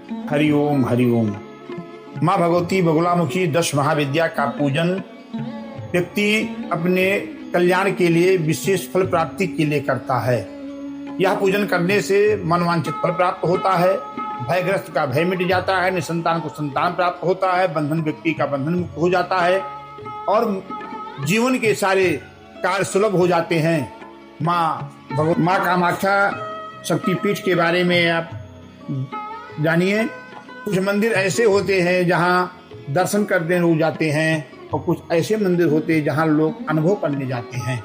हरि ओम। माँ भगवती बगुलामुखी 10 महाविद्या का पूजन व्यक्ति अपने कल्याण के लिए, विशेष फल प्राप्ति के लिए करता है। यह पूजन करने से मनवांछित फल प्राप्त होता है, भयग्रस्त का भय मिट जाता है, निसंतान को संतान प्राप्त होता है, बंधन व्यक्ति का बंधन मुक्त हो जाता है और जीवन के सारे कार्य सुलभ हो जाते हैं। माँ कामाख्या शक्तिपीठ के बारे में आप जानिए। कुछ मंदिर ऐसे होते हैं जहां दर्शन करने लोग जाते हैं और कुछ ऐसे मंदिर होते हैं जहां लोग अनुभव करने जाते हैं।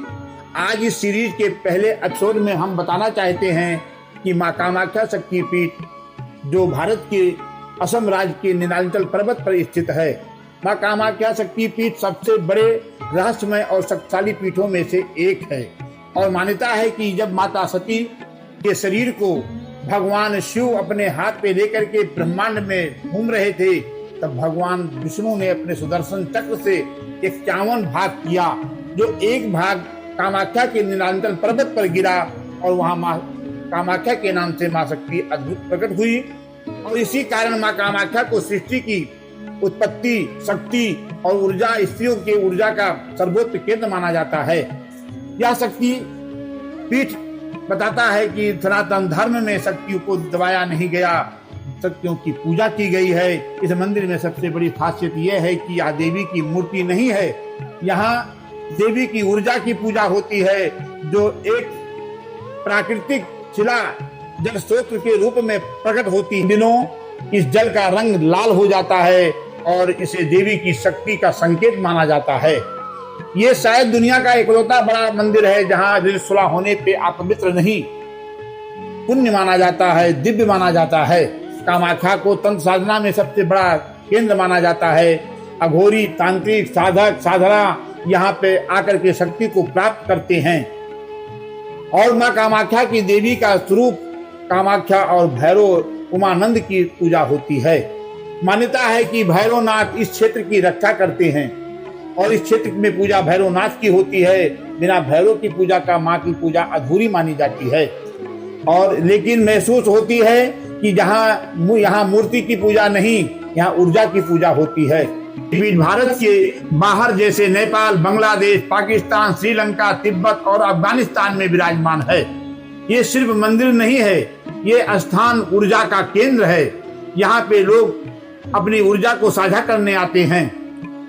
आज इस सीरीज के पहले एपिसोड में हम बताना चाहते हैं कि माँ कामाख्या शक्तिपीठ जो भारत के असम राज्य के नीलांचल पर्वत पर स्थित है। माँ कामाख्या शक्तिपीठ सबसे बड़े रहस्यमय और शक्तिशाली पीठों में से एक है और मान्यता है कि जब माता सती के शरीर को भगवान शिव अपने हाथ पे लेकर के ब्रह्मांड में घूम रहे थे, तब भगवान विष्णु ने अपने सुदर्शन चक्र से 51 भाग किया, जो एक भाग कामाख्या के नीलांचल पर्वत पर गिरा और वहां माँ कामाख्या के नाम से माँ शक्ति अद्भुत प्रकट हुई। और इसी कारण माँ कामाख्या को सृष्टि की उत्पत्ति, शक्ति और ऊर्जा, स्त्रियों की ऊर्जा का सर्वोच्च केंद्र माना जाता है। यह शक्ति पीठ बताता है कि सनातन धर्म में शक्तियों को दबाया नहीं गया, शक्तियों की पूजा की गई है। इस मंदिर में सबसे बड़ी खासियत यह है कि यहाँ देवी की मूर्ति नहीं है, यहाँ देवी की ऊर्जा की पूजा होती है, जो एक प्राकृतिक शिला जल स्रोत के रूप में प्रकट होती है। दिनों इस जल का रंग लाल हो जाता है और इसे देवी की शक्ति का संकेत माना जाता है। ये शायद दुनिया का इकलौता बड़ा मंदिर है जहां ऋतुस्राव होने पे अपवित्र नहीं, पुण्य माना जाता है, दिव्य माना जाता है। कामाख्या को तंत्र साधना में सबसे बड़ा केंद्र माना जाता है। अघोरी, तांत्रिक, साधक, साधना यहाँ पे आकर के शक्ति को प्राप्त करते हैं। और माँ कामाख्या की देवी का स्वरूप कामाख्या और भैरव उमानंद की पूजा होती है। मान्यता है कि भैरवनाथ इस क्षेत्र की रक्षा करते हैं और इस क्षेत्र में पूजा भैरवनाथ की होती है। बिना भैरव की पूजा का माँ की पूजा अधूरी मानी जाती है। और लेकिन महसूस होती है कि यहाँ मूर्ति की पूजा नहीं, यहाँ ऊर्जा की पूजा होती है। भारत के बाहर जैसे नेपाल, बांग्लादेश, पाकिस्तान, श्रीलंका, तिब्बत और अफगानिस्तान में विराजमान है। ये सिर्फ मंदिर नहीं है, ये स्थान ऊर्जा का केंद्र है। यहाँ पे लोग अपनी ऊर्जा को साझा करने आते हैं,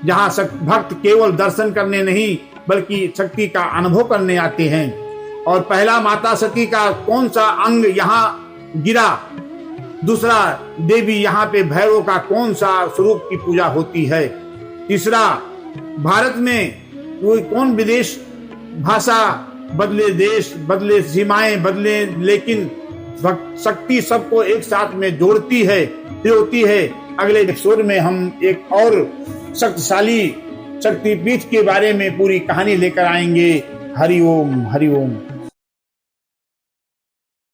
जहाँ भक्त केवल दर्शन करने नहीं बल्कि शक्ति का अनुभव करने आते हैं। और पहला, माता सती का कौन सा अंग यहाँ गिरा, दूसरा, देवी यहाँ पे भैरव का कौन सा स्वरूप की पूजा होती है, तीसरा, भारत में कौन विदेश भाषा बदले, देश बदले, सीमाएं बदले, लेकिन शक्ति सबको एक साथ में जोड़ती है, होती है। अगले एपिसोड में हम एक और शक्तिशाली शक्तिपीठ के बारे में पूरी कहानी लेकर आएंगे। हरि ओम, हरि ओम।